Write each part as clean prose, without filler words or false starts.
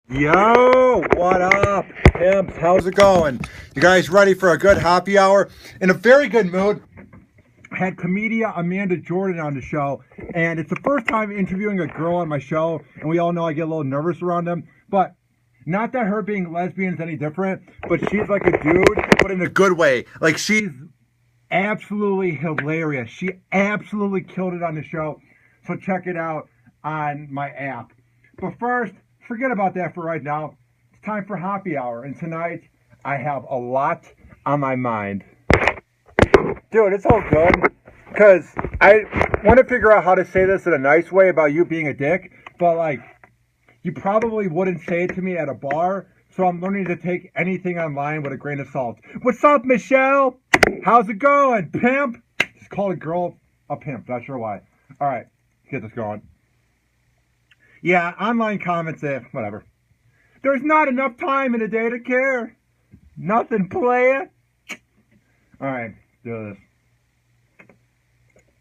Yo, what up, pimps? How's it going? You guys ready for a good happy hour? In a very good mood. I had comedian Amanda Jordan on the show, and it's the first time interviewing a girl on my show, and we all know I get a little nervous around them, but not that her being lesbian is any different, but she's like a dude, but in a good way. Like, she's absolutely hilarious. She absolutely killed it on the show, so check it out on my app. But first, forget about that for right now. It's time for happy hour, and tonight I have a lot on my mind. Dude, it's all good, because I want to figure out how to say this in a nice way about you being a dick, but like, you probably wouldn't say it to me at a bar, so I'm learning to take anything online with a grain of salt. What's up, Michelle? How's it going, pimp? Just call a girl a pimp, not sure why. All right, let's get this going. Yeah, online comments, whatever. There's not enough time in a day to care. Nothing, player. All right, do this.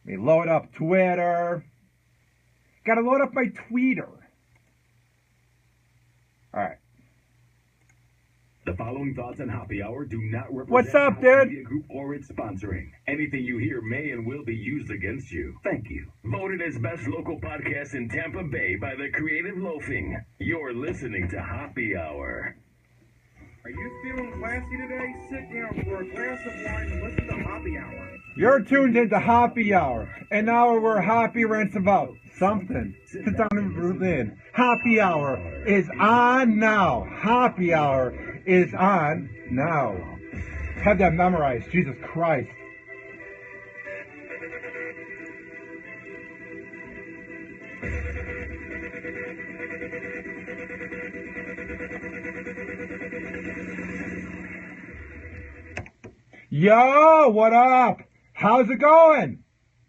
Let me load up Twitter. Gotta load up my tweeter. All right. The following thoughts on Happy Hour do not represent What's up, dude? Media Group or its sponsoring. Anything you hear may and will be used against you. Thank you. Voted as best local podcast in Tampa Bay by the Creative Loafing. You're listening to Happy Hour. Are you feeling classy today? Sit down for a glass of wine and listen to Happy Hour. You're tuned into Happy Hour, an hour where happy rants about something. Sit down and breathe in. Happy Hour is on now. Happy Hour is on now. Have that memorized. Jesus Christ. Yo, what up? How's it going?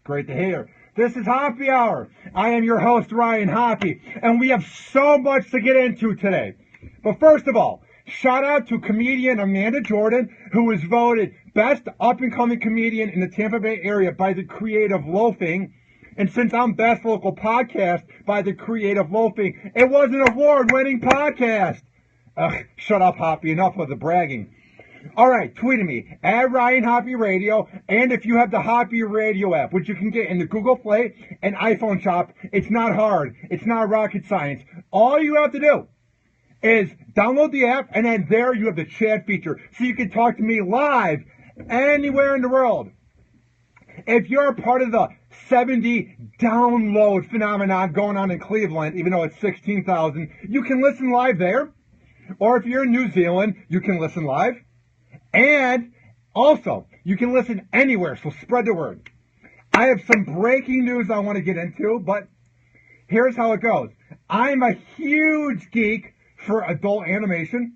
Great to hear. This is Happy Hour. I am your host, Ryan Hoppe, and we have so much to get into today. But first of all, shout out to comedian Amanda Jordan, who was voted best up-and-coming comedian in the Tampa Bay area by the Creative Loafing. And since I'm best local podcast by the Creative Loafing, it was an award-winning podcast. Shut up, Hoppe. Enough of the bragging. All right, tweet at me, at Ryan Hoppe Radio, and if you have the Hoppe Radio app, which you can get in the Google Play and iPhone shop, it's not hard. It's not rocket science. All you have to do is download the app, and then there you have the chat feature, so you can talk to me live anywhere in the world. If you're a part of the 70 download phenomenon going on in Cleveland, even though it's 16,000, you can listen live there. Or if you're in New Zealand, you can listen live. And also, you can listen anywhere, so spread the word. I have some breaking news I want to get into, but here's how it goes. I'm a huge geek for adult animation.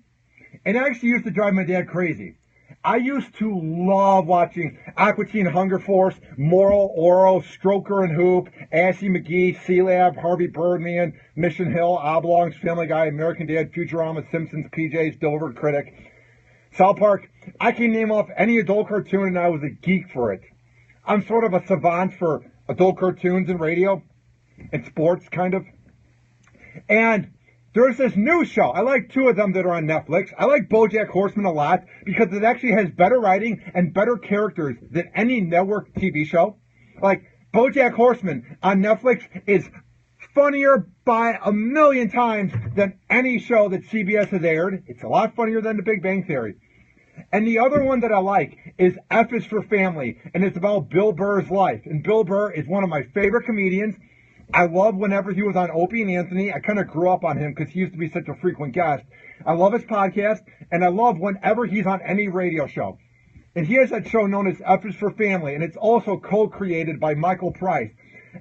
It actually used to drive my dad crazy. I used to love watching Aqua Teen Hunger Force, Moral, Oro, Stroker and Hoop, Assy McGee, C-Lab, Harvey Birdman, Mission Hill, Oblongs, Family Guy, American Dad, Futurama, Simpsons, PJs, Dover Critic, South Park. I can name off any adult cartoon, and I was a geek for it. I'm sort of a savant for adult cartoons and radio and sports, kind of. And there's this new show. I like two of them that are on Netflix. I like BoJack Horseman a lot because it actually has better writing and better characters than any network TV show. Like, BoJack Horseman on Netflix is funnier by a million times than any show that CBS has aired. It's a lot funnier than The Big Bang Theory. And the other one that I like is F is for Family, and it's about Bill Burr's life. And Bill Burr is one of my favorite comedians. I love whenever he was on Opie and Anthony. I kind of grew up on him because he used to be such a frequent guest. I love his podcast, and I love whenever he's on any radio show. And he has that show known as F is for Family, and it's also co-created by Michael Price.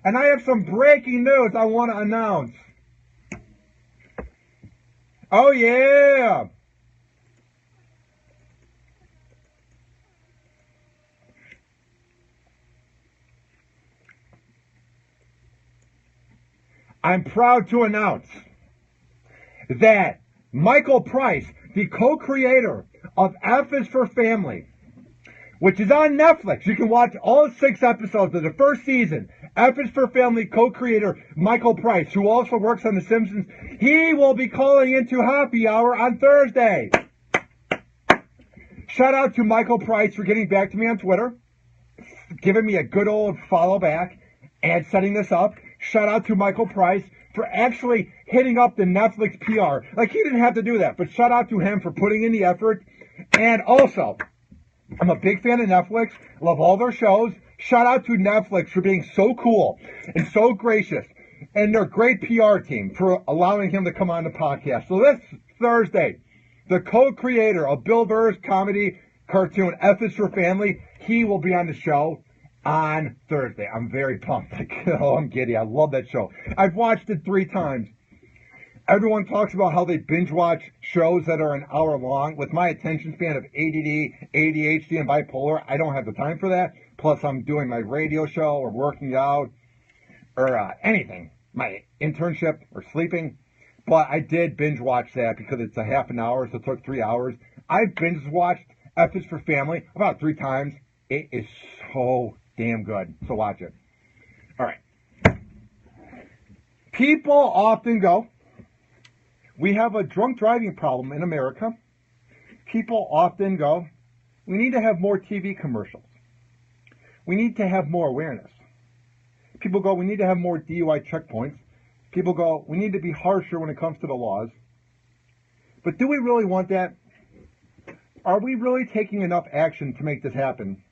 And I have some breaking news I want to announce. Oh, yeah. I'm proud to announce that Michael Price, the co-creator of F is for Family, which is on Netflix. You can watch all 6 episodes of the first season. F is for Family co-creator Michael Price, who also works on The Simpsons. He will be calling into Happy Hour on Thursday. Shout out to Michael Price for getting back to me on Twitter, giving me a good old follow back, and setting this up. Shout out to Michael Price for actually hitting up the Netflix PR. Like, he didn't have to do that, but shout out to him for putting in the effort. And also, I'm a big fan of Netflix. Love all their shows. Shout out to Netflix for being so cool and so gracious, and their great PR team for allowing him to come on the podcast. So this Thursday, the co-creator of Bill Burr's comedy cartoon F is for Family, he will be on the show on Thursday. I'm very pumped. Oh, I'm giddy. I love that show. I've watched it 3 times. Everyone talks about how they binge watch shows that are an hour long. With my attention span of ADD, ADHD, and bipolar, I don't have the time for that. Plus, I'm doing my radio show or working out or anything, my internship or sleeping. But I did binge watch that because it's a half an hour, so it took 3 hours. I've binge watched F is for Family about 3 times. It is so damn good. So watch it. All right. People often go, we have a drunk driving problem in America. People often go, we need to have more TV commercials. We need to have more awareness. People go, we need to have more DUI checkpoints. People go, we need to be harsher when it comes to the laws. But do we really want that? Are we really taking enough action to make this happen?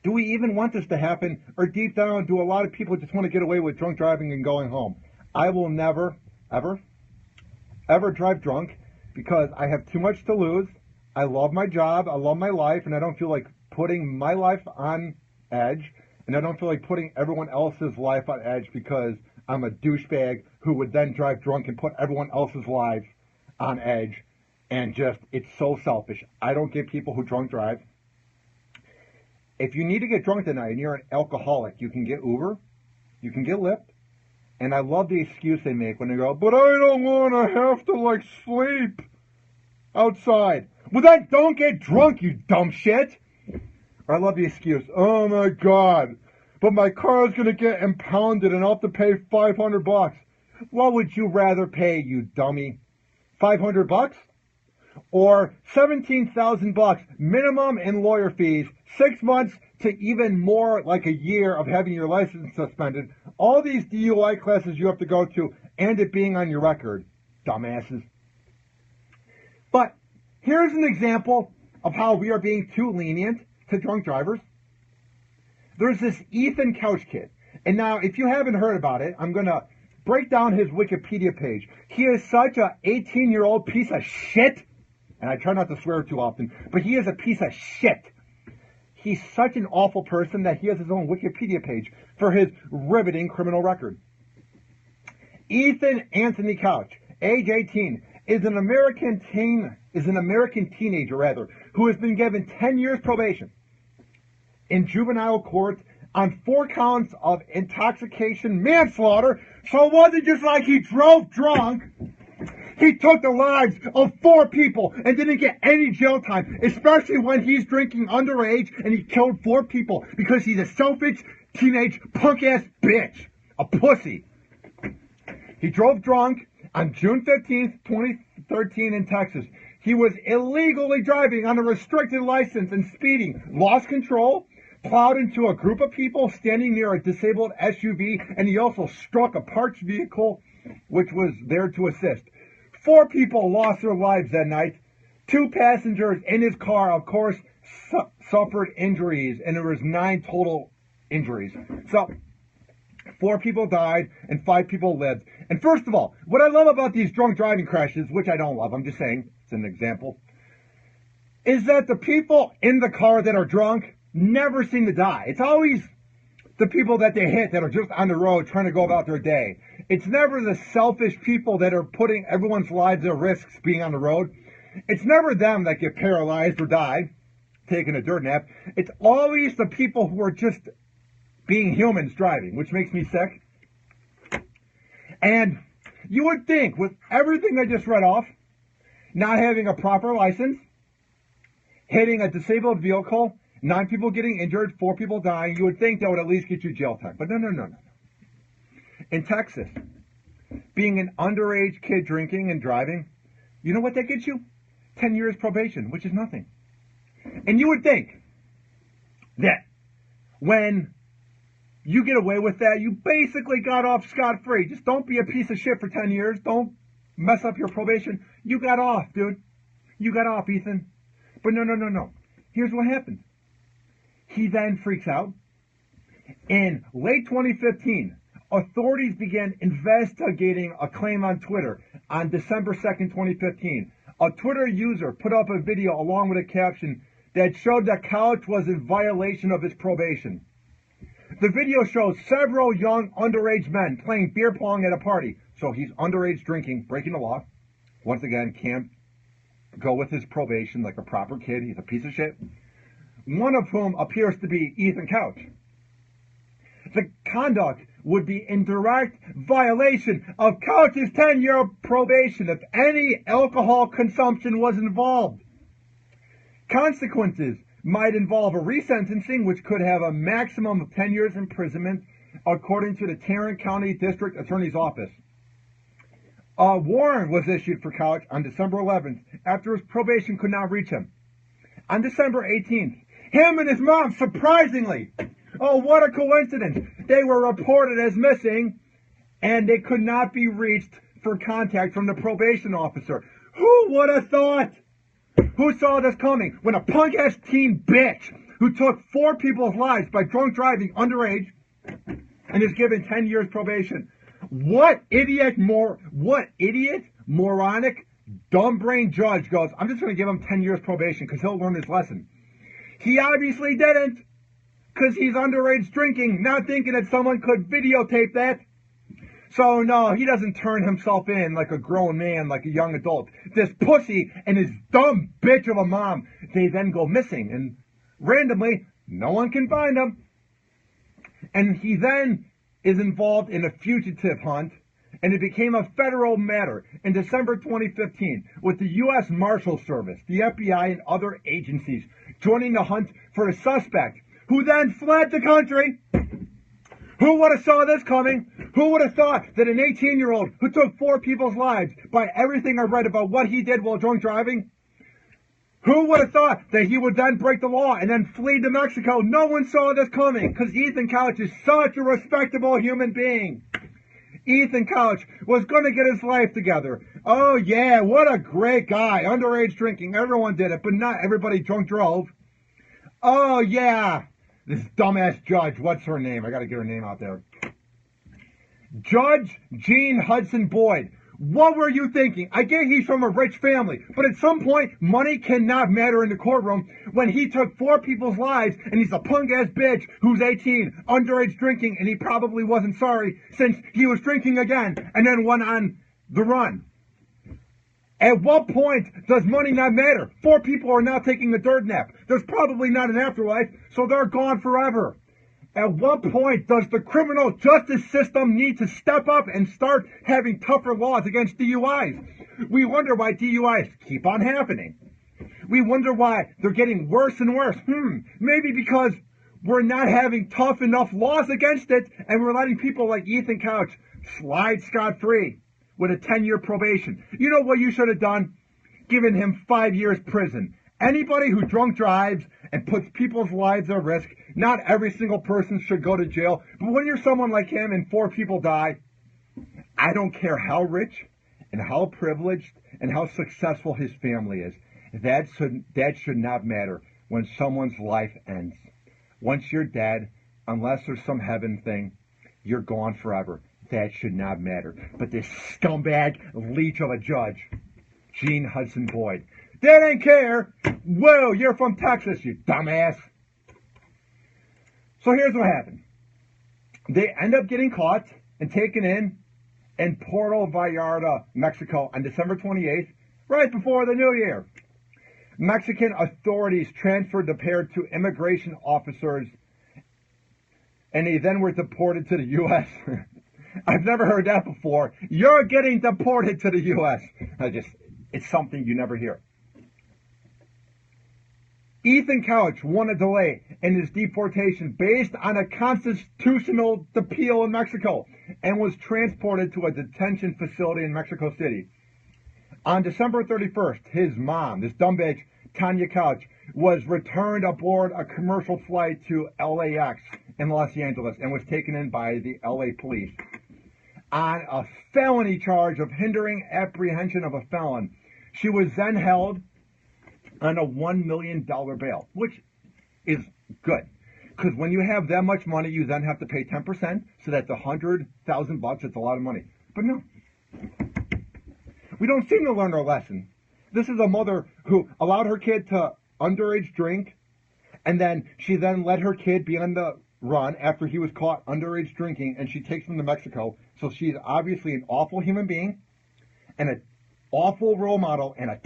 Do we even want this to happen? Or deep down, do a lot of people just want to get away with drunk driving and going home? I will never, ever drive drunk because I have too much to lose. I love my job. I love my life. And I don't feel like putting my life on edge. And I don't feel like putting everyone else's life on edge because I'm a douchebag who would then drive drunk and put everyone else's lives on edge. And just, it's so selfish. I don't get people who drunk drive. If you need to get drunk tonight and you're an alcoholic, you can get Uber, you can get Lyft. And I love the excuse they make when they go, but I don't want to have to, sleep outside. Well, then don't get drunk, you dumb shit. Or I love the excuse, oh my God, but my car is going to get impounded and I'll have to pay $500. What would you rather pay, you dummy? $500? Or $17,000 minimum in lawyer fees, 6 months to even more, like a year of having your license suspended, all these DUI classes you have to go to, and it being on your record, dumbasses. But here's an example of how we are being too lenient to drunk drivers. There's this Ethan Couch Kid, and now if you haven't heard about it, I'm going to break down his Wikipedia page. He is such a 18-year-old piece of shit. And I try not to swear too often, but he is a piece of shit. He's such an awful person that he has his own Wikipedia page for his riveting criminal record. Ethan Anthony Couch, age 18, is an American teenager who has been given 10 years probation in juvenile court on 4 counts of intoxication manslaughter. So it wasn't just like he drove drunk. He took the lives of 4 people and didn't get any jail time, especially when he's drinking underage and he killed 4 people because he's a selfish teenage punk-ass bitch, a pussy. He drove drunk on June 15th, 2013 in Texas. He was illegally driving on a restricted license and speeding, lost control, plowed into a group of people standing near a disabled SUV, and he also struck a parked vehicle which was there to assist. 4 people lost their lives that night. 2 passengers in his car, of course, suffered injuries, and there was 9 total injuries. So, 4 people died, and 5 people lived. And first of all, what I love about these drunk driving crashes, which I don't love, I'm just saying, it's an example, is that the people in the car that are drunk never seem to die. It's always the people that they hit that are just on the road trying to go about their day. It's never the selfish people that are putting everyone's lives at risk being on the road. It's never them that get paralyzed or die taking a dirt nap. It's always the people who are just being humans driving, which makes me sick. And you would think with everything I just read off, not having a proper license, hitting a disabled vehicle, 9 people getting injured, 4 people dying. You would think that would at least get you jail time. But no. In Texas, being an underage kid drinking and driving, you know what that gets you? 10 years probation, which is nothing. And you would think that when you get away with that, you basically got off scot-free. Just don't be a piece of shit for 10 years. Don't mess up your probation. You got off, dude. You got off, Ethan. But no. Here's what happened. He then freaks out. In late 2015, authorities began investigating a claim on Twitter on December 2nd, 2015. A Twitter user put up a video along with a caption that showed that Couch was in violation of his probation. The video shows several young underage men playing beer pong at a party. So he's underage drinking, breaking the law. Once again, can't go with his probation like a proper kid. He's a piece of shit. One of whom appears to be Ethan Couch. The conduct would be in direct violation of Couch's 10-year probation if any alcohol consumption was involved. Consequences might involve a resentencing, which could have a maximum of 10 years imprisonment, according to the Tarrant County District Attorney's Office. A warrant was issued for Couch on December 11th after his probation could not reach him. On December 18th, him and his mom, surprisingly, oh, what a coincidence, they were reported as missing, and they could not be reached for contact from the probation officer. Who would have thought? Who saw this coming? When a punk-ass teen bitch who took 4 people's lives by drunk driving underage and is given 10 years probation. What idiot, moronic, dumb-brained judge goes, I'm just going to give him 10 years probation because he'll learn his lesson. He obviously didn't, because he's underage drinking, not thinking that someone could videotape that. So no, he doesn't turn himself in like a grown man, like a young adult. This pussy and his dumb bitch of a mom, they then go missing, and randomly, no one can find him. And he then is involved in a fugitive hunt, and it became a federal matter in December 2015 with the U.S. Marshal Service, the FBI, and other agencies joining the hunt for a suspect who then fled the country. Who would have saw this coming? Who would have thought that an 18-year-old who took 4 people's lives by everything I read about what he did while drunk driving? Who would have thought that he would then break the law and then flee to Mexico? No one saw this coming because Ethan Couch is such a respectable human being. Ethan Couch was going to get his life together. Oh yeah, what a great guy. Underage drinking, everyone did it, but not everybody drunk drove. Oh yeah. This dumbass judge, what's her name? I got to get her name out there. Judge Jean Hudson Boyd. What were you thinking? I get he's from a rich family, but at some point, money cannot matter in the courtroom when he took 4 people's lives and he's a punk-ass bitch who's 18, underage drinking, and he probably wasn't sorry since he was drinking again and then went on the run. At what point does money not matter? 4 people are now taking a dirt nap. There's probably not an afterlife, so they're gone forever. At what point does the criminal justice system need to step up and start having tougher laws against DUIs? We wonder why DUIs keep on happening. We wonder why they're getting worse and worse. Maybe because we're not having tough enough laws against it, and we're letting people like Ethan Couch slide scot-free with a 10-year probation. You know what you should have done? Given him 5 years prison. Anybody who drunk drives and puts people's lives at risk, not every single person should go to jail. But when you're someone like him and 4 people die, I don't care how rich and how privileged and how successful his family is. That should not matter when someone's life ends. Once you're dead, unless there's some heaven thing, you're gone forever. That should not matter. But this scumbag leech of a judge, Jean Hudson Boyd, they didn't care. Whoa, you're from Texas, you dumbass. So here's what happened. They end up getting caught and taken in Puerto Vallarta, Mexico on December 28th, right before the New Year. Mexican authorities transferred the pair to immigration officers, and they then were deported to the U.S. I've never heard that before. You're getting deported to the U.S. It's something you never hear. Ethan Couch won a delay in his deportation based on a constitutional appeal in Mexico and was transported to a detention facility in Mexico City. On December 31st, his mom, this dumb bitch, Tanya Couch, was returned aboard a commercial flight to LAX in Los Angeles and was taken in by the LA police on a felony charge of hindering apprehension of a felon. She was then held on a $1 million bail, which is good. Because when you have that much money, you then have to pay 10%, so that's $100,000. It's a lot of money. But no, we don't seem to learn our lesson. This is a mother who allowed her kid to underage drink, and then she then let her kid be on the run after he was caught underage drinking, and she takes him to Mexico. So she's obviously an awful human being and an awful role model and a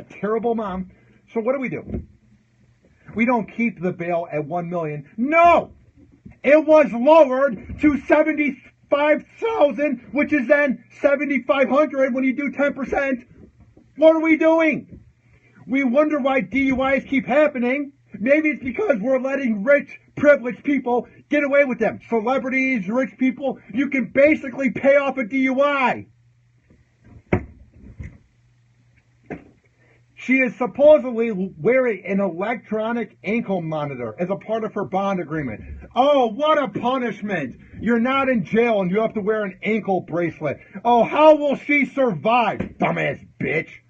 terrible mom. So what do? We don't keep the bail at $1 million. No! It was lowered to $75,000, which is then $7,500 when you do 10%. What are we doing? We wonder why DUIs keep happening. Maybe it's because we're letting rich, privileged people get away with them. Celebrities, rich people, you can basically pay off a DUI. She is supposedly wearing an electronic ankle monitor as a part of her bond agreement. Oh, what a punishment. You're not in jail and you have to wear an ankle bracelet. Oh, how will she survive, dumbass bitch?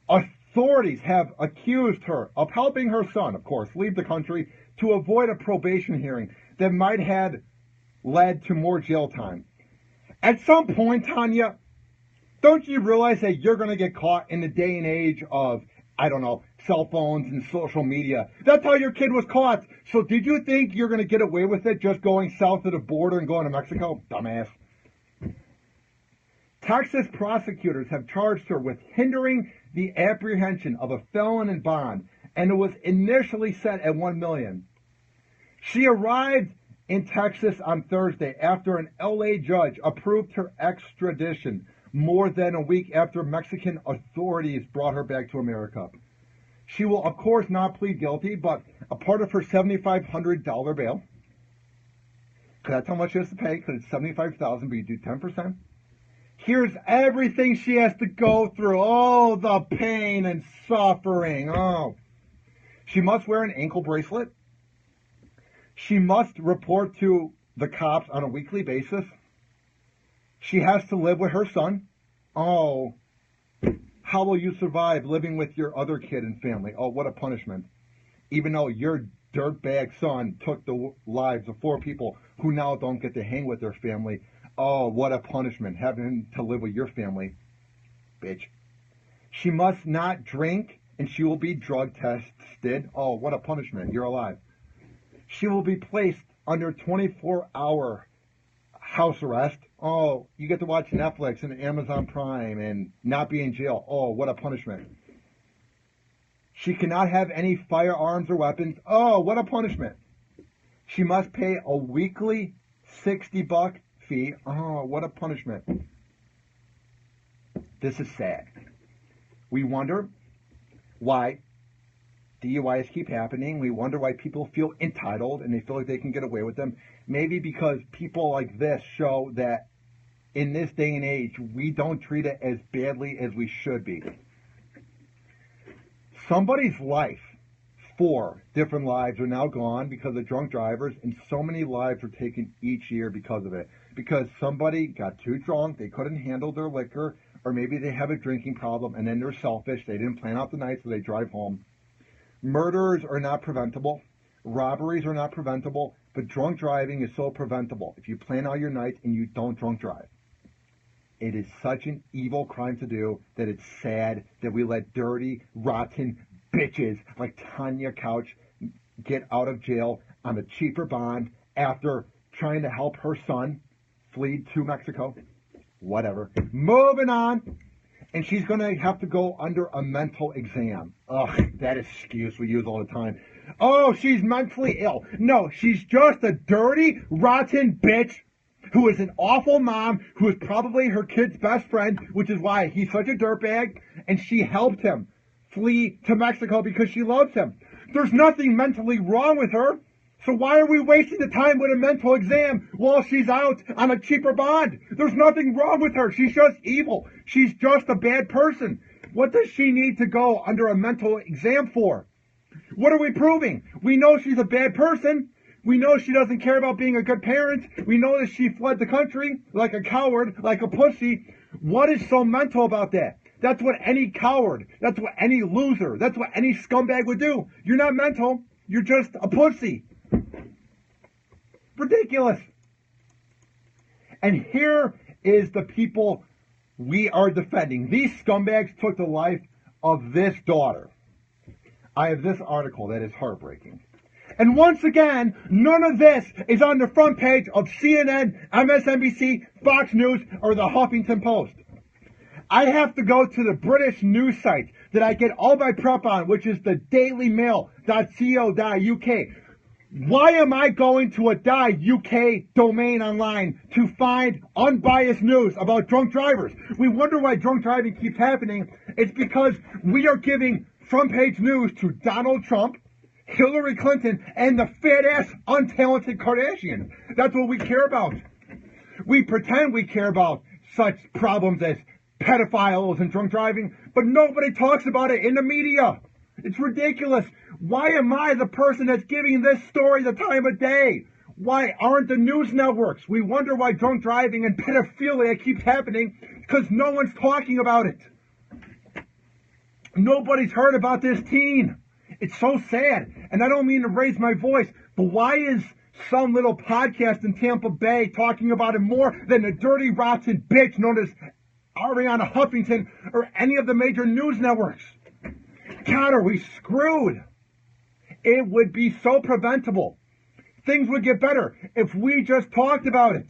Authorities have accused her of helping her son, of course, leave the country to avoid a probation hearing that might have led to more jail time. At some point, Tanya, don't you realize that you're going to get caught in the day and age of, I don't know, cell phones and social media? That's how your kid was caught. So did you think you're going to get away with it just going south of the border and going to Mexico? Dumbass. Texas prosecutors have charged her with hindering the apprehension of a felon in bond, and it was initially set at $1 million. She arrived in Texas on Thursday after an LA judge approved her extradition more than a week after Mexican authorities brought her back to America. She will, of course, not plead guilty, but a part of her $7,500 bail, because that's how much she has to pay, because it's $75,000, but you do 10%. Here's everything she has to go through. Oh, the pain and suffering. Oh. She must wear an ankle bracelet. She must report to the cops on a weekly basis. She has to live with her son. Oh, how will you survive living with your other kid and family? Oh, what a punishment. Even though your dirtbag son took the lives of 4 people who now don't get to hang with their family. Oh, what a punishment, having to live with your family, bitch. She must not drink, and she will be drug tested. Oh, what a punishment. You're alive. She will be placed under 24-hour house arrest. Oh, you get to watch Netflix and Amazon Prime and not be in jail. Oh, what a punishment. She cannot have any firearms or weapons. Oh, what a punishment. She must pay a weekly $60 fee. Oh, what a punishment. This is sad. We wonder why DUIs keep happening. We wonder why people feel entitled and they feel like they can get away with them. Maybe because people like this show that in this day and age, we don't treat it as badly as we should be. Somebody's life, 4 different lives are now gone because of drunk drivers, and so many lives are taken each year because of it. Because somebody got too drunk, they couldn't handle their liquor, or maybe they have a drinking problem, and then they're selfish, they didn't plan out the night, so they drive home. Murders are not preventable. Robberies are not preventable, but drunk driving is so preventable. If you plan out your night and you don't drunk drive. It is such an evil crime to do that it's sad that we let dirty, rotten bitches like Tanya Couch get out of jail on a cheaper bond after trying to help her son flee to Mexico. Whatever. Moving on. And she's going to have to go under a mental exam. Ugh, that excuse we use all the time. Oh, she's mentally ill. No, she's just a dirty, rotten bitch who is an awful mom, who is probably her kid's best friend, which is why he's such a dirtbag, and she helped him flee to Mexico because she loves him. There's nothing mentally wrong with her. So why are we wasting the time with a mental exam while she's out on a cheaper bond? There's nothing wrong with her. She's just evil. She's just a bad person. What does she need to go under a mental exam for? What are we proving? We know she's a bad person. We know she doesn't care about being a good parent. We know that she fled the country like a coward, like a pussy. What is so mental about that? That's what any coward, that's what any loser, that's what any scumbag would do. You're not mental. You're just a pussy. Ridiculous. And here is the people we are defending. These scumbags took the life of this daughter. I have this article that is heartbreaking. And once again, none of this is on the front page of CNN, MSNBC, Fox News, or the Huffington Post. I have to go to the British news site that I get all my prep on, which is the dailymail.co.uk. Why am I going to a .uk domain online to find unbiased news about drunk drivers? We wonder why drunk driving keeps happening. It's because we are giving front page news to Donald Trump, Hillary Clinton, and the fat-ass, untalented Kardashians. That's what we care about. We pretend we care about such problems as pedophiles and drunk driving, but nobody talks about it in the media. It's ridiculous. Why am I the person that's giving this story the time of day? Why aren't the news networks? We wonder why drunk driving and pedophilia keeps happening because no one's talking about it. Nobody's heard about this teen. It's so sad. And I don't mean to raise my voice, but why is some little podcast in Tampa Bay talking about it more than the dirty, rotten bitch known as Ariana Huffington or any of the major news networks? God, are we screwed? It would be so preventable. Things would get better if we just talked about it.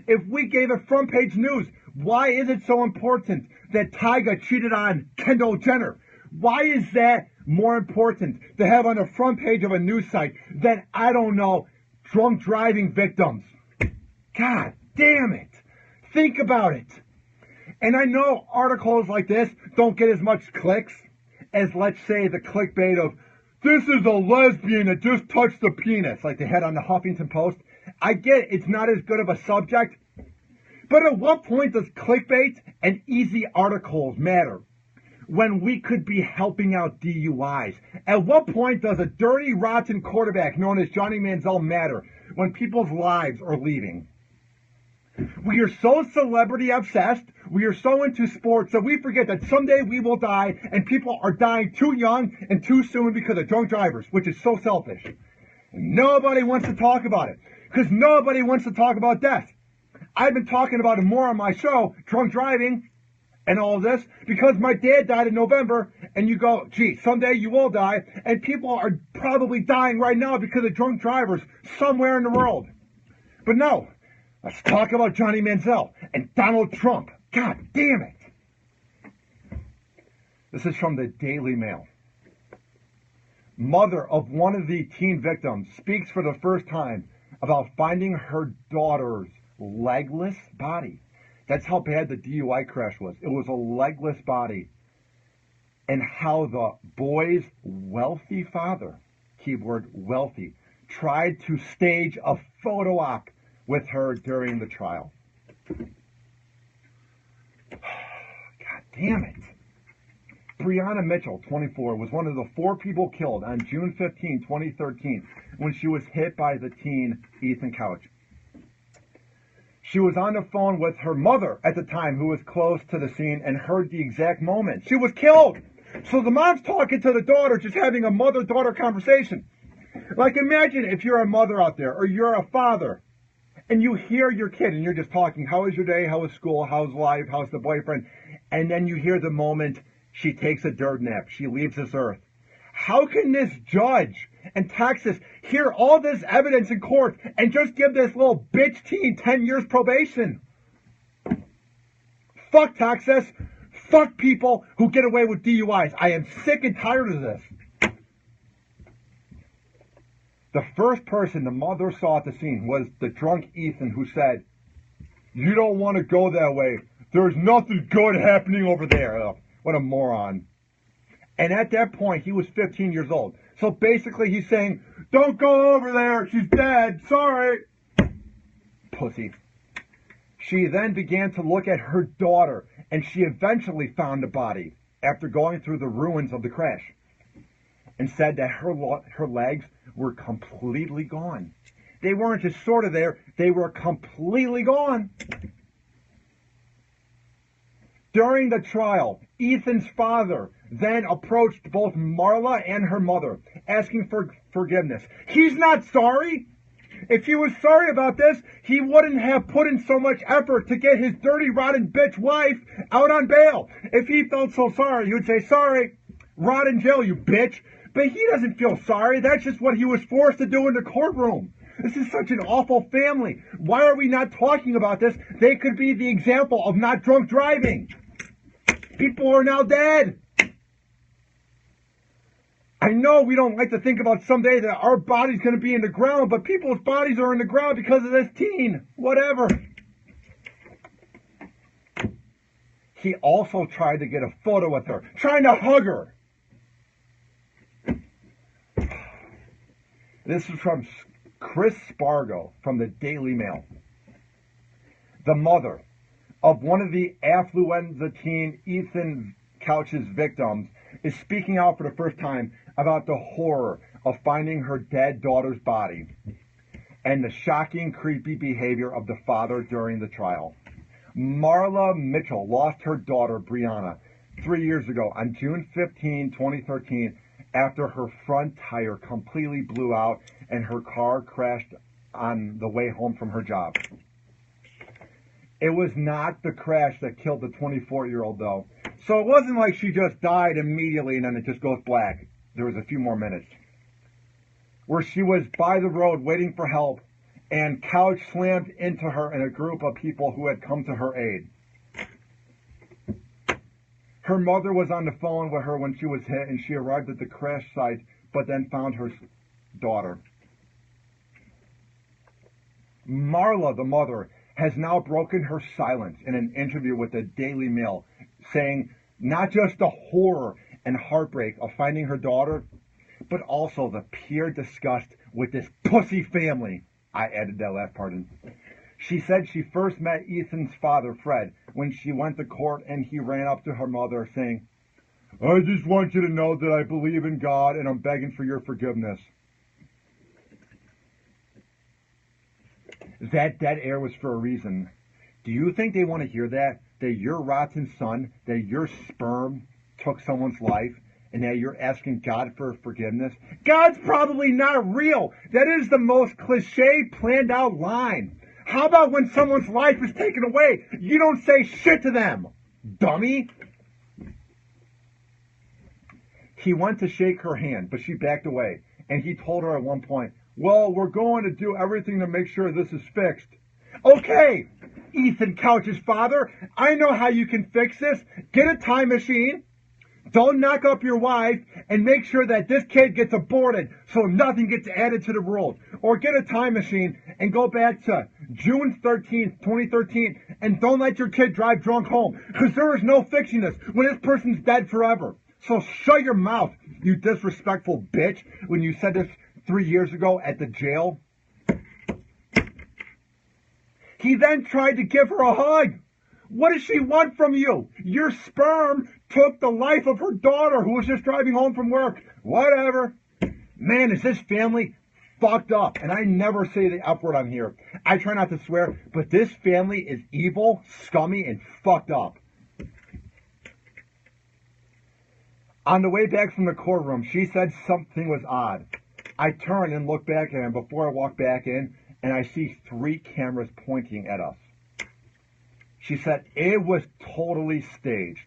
If we gave it front page news. Why is it so important that Tyga cheated on Kendall Jenner? Why is that more important to have on the front page of a news site than, I don't know, drunk driving victims? God damn it. Think about it. And I know articles like this don't get as much clicks as, let's say, the clickbait of, this is a lesbian that just touched the penis, like they had on the Huffington Post. I get it's not as good of a subject, but at what point does clickbait and easy articles matter when we could be helping out DUIs? At what point does a dirty, rotten quarterback known as Johnny Manziel matter when people's lives are leaving? We are so celebrity obsessed, we are so into sports that we forget that someday we will die and people are dying too young and too soon because of drunk drivers, which is so selfish. Nobody wants to talk about it because nobody wants to talk about death. I've been talking about it more on my show, drunk driving and all of this, because my dad died in November, and you go, gee, someday you will die, and people are probably dying right now because of drunk drivers somewhere in the world. But no. Let's talk about Johnny Manziel and Donald Trump. God damn it. This is from the Daily Mail. Mother of one of the teen victims speaks for the first time about finding her daughter's legless body. That's how bad the DUI crash was. It was a legless body. And how the boy's wealthy father, keyword wealthy, tried to stage a photo op with her during the trial. God damn it. Brianna Mitchell, 24, was one of the 4 people killed on June 15, 2013, when she was hit by the teen Ethan Couch. She was on the phone with her mother at the time, who was close to the scene and heard the exact moment. She was killed. So the mom's talking to the daughter, just having a mother-daughter conversation. Like, imagine if you're a mother out there, or you're a father, and you hear your kid, and you're just talking, how was your day, how was school, how's life, how's the boyfriend, and then you hear the moment she takes a dirt nap, she leaves this earth. How can this judge in Texas hear all this evidence in court and just give this little bitch teen 10 years probation? Fuck Texas. Fuck people who get away with DUIs. I am sick and tired of this. The first person the mother saw at the scene was the drunk Ethan, who said, "You don't want to go that way. There's nothing good happening over there." Oh, what a moron. And at that point, he was 15 years old. So basically, he's saying, don't go over there. She's dead. Sorry. Pussy. She then began to look at her daughter, and she eventually found the body after going through the ruins of the crash, and said that her legs were completely gone. They weren't just sort of there. They were completely gone. During the trial, Ethan's father then approached both Marla and her mother, asking for forgiveness. He's not sorry. If he was sorry about this, he wouldn't have put in so much effort to get his dirty, rotten bitch wife out on bail. If he felt so sorry, he would say, sorry, rot in jail, you bitch. But he doesn't feel sorry. That's just what he was forced to do in the courtroom. This is such an awful family. Why are we not talking about this? They could be the example of not drunk driving. People are now dead. I know we don't like to think about someday that our body's going to be in the ground, but people's bodies are in the ground because of this teen. Whatever. He also tried to get a photo with her, trying to hug her. This is from Chris Spargo from the Daily Mail. The mother of one of the Affluenza teen Ethan Couch's victims is speaking out for the first time about the horror of finding her dead daughter's body and the shocking, creepy behavior of the father during the trial. Marla Mitchell lost her daughter, Brianna, 3 years ago on June 15, 2013, after her front tire completely blew out and her car crashed on the way home from her job. It was not the crash that killed the 24-year-old, though. So it wasn't like she just died immediately and then it just goes black. There was a few more minutes where she was by the road waiting for help, and Couch slammed into her and a group of people who had come to her aid. Her mother was on the phone with her when she was hit, and she arrived at the crash site, but then found her daughter. Marla, the mother, has now broken her silence in an interview with the Daily Mail, saying not just the horror and heartbreak of finding her daughter, but also the pure disgust with this pussy family. I added that last part in. She said she first met Ethan's father, Fred, when she went to court, and he ran up to her mother saying, I just want you to know that I believe in God and I'm begging for your forgiveness. That dead air was for a reason. Do you think they want to hear that? That your rotten son, that your sperm took someone's life, and that you're asking God for forgiveness? God's probably not real. That is the most cliche, planned out line. How about when someone's life is taken away? You don't say shit to them, dummy. He went to shake her hand, but she backed away. And he told her at one point, well, we're going to do everything to make sure this is fixed. Okay, Ethan Couch's father, I know how you can fix this. Get a time machine. Don't knock up your wife, and make sure that this kid gets aborted so nothing gets added to the rules. Or get a time machine and go back to June 13th, 2013, and don't let your kid drive drunk home, because there is no fixing this when this person's dead forever. So shut your mouth, you disrespectful bitch, when you said this 3 years ago at the jail. He then tried to give her a hug. What does she want from you? Your sperm took the life of her daughter who was just driving home from work. Whatever. Man, is this family fucked up. And I never say the F word on here. I try not to swear, but this family is evil, scummy, and fucked up. On the way back from the courtroom, she said something was odd. I turned and looked back at him before I walked back in, and I see 3 cameras pointing at us. She said it was totally staged.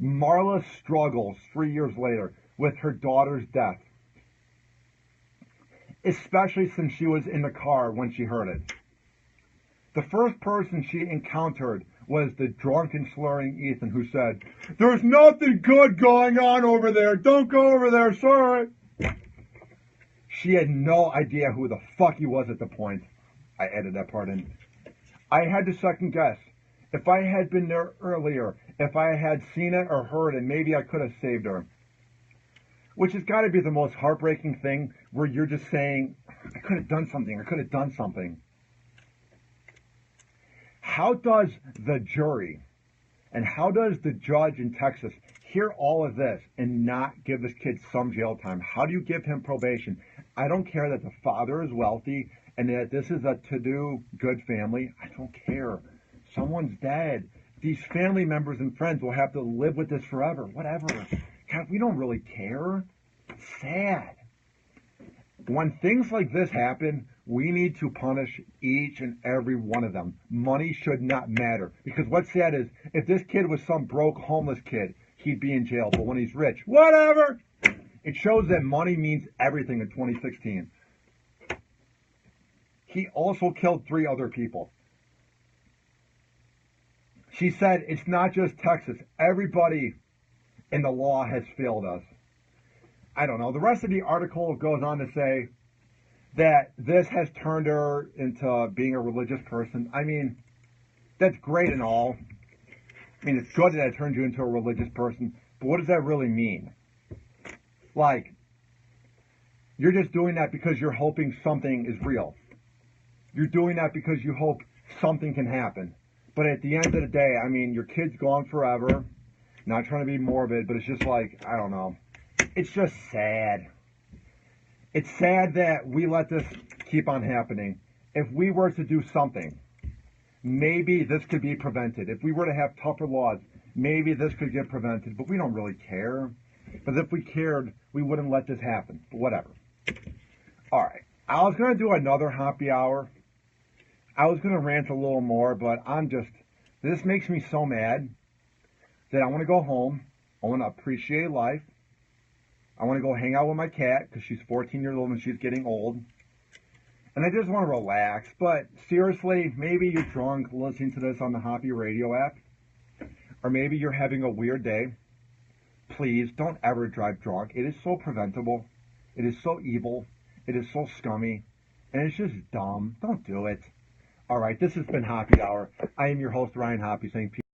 Marla struggles 3 years later with her daughter's death, especially since she was in the car when she heard it. The first person she encountered was the drunken, slurring Ethan, who said, there's nothing good going on over there. Don't go over there. Sorry. She had no idea who the fuck he was at the point. I added that part in. I had to second guess. If I had been there earlier, if I had seen it or heard it, maybe I could have saved her. Which has got to be the most heartbreaking thing, where you're just saying, I could have done something, I could have done something. How does the jury and how does the judge in Texas hear all of this and not give this kid some jail time? How do you give him probation? I don't care that the father is wealthy and that this is a to-do good family. I don't care. Someone's dead. These family members and friends will have to live with this forever. Whatever. God, we don't really care. It's sad. When things like this happen, we need to punish each and every one of them. Money should not matter. Because what's sad is, if this kid was some broke, homeless kid, he'd be in jail. But when he's rich, whatever. It shows that money means everything in 2016. He also killed 3 other people. She said, it's not just Texas. Everybody in the law has failed us. I don't know. The rest of the article goes on to say that this has turned her into being a religious person. I mean, that's great and all. I mean, it's good that it turned you into a religious person, but what does that really mean? Like, you're just doing that because you're hoping something is real. You're doing that because you hope something can happen. But at the end of the day, I mean, your kid's gone forever. Not trying to be morbid, but it's just like, I don't know. It's just sad. It's sad that we let this keep on happening. If we were to do something, maybe this could be prevented. If we were to have tougher laws, maybe this could get prevented. But we don't really care. But if we cared, we wouldn't let this happen. But whatever. All right. I was going to do another happy hour. I was going to rant a little more, but this makes me so mad that I want to go home. I want to appreciate life. I want to go hang out with my cat because she's 14 years old and she's getting old. And I just want to relax. But seriously, maybe you're drunk listening to this on the Hoppe radio app. Or maybe you're having a weird day. Please don't ever drive drunk. It is so preventable. It is so evil. It is so scummy. And it's just dumb. Don't do it. All right, this has been Happy Hour. I am your host, Ryan Hoppe, saying peace.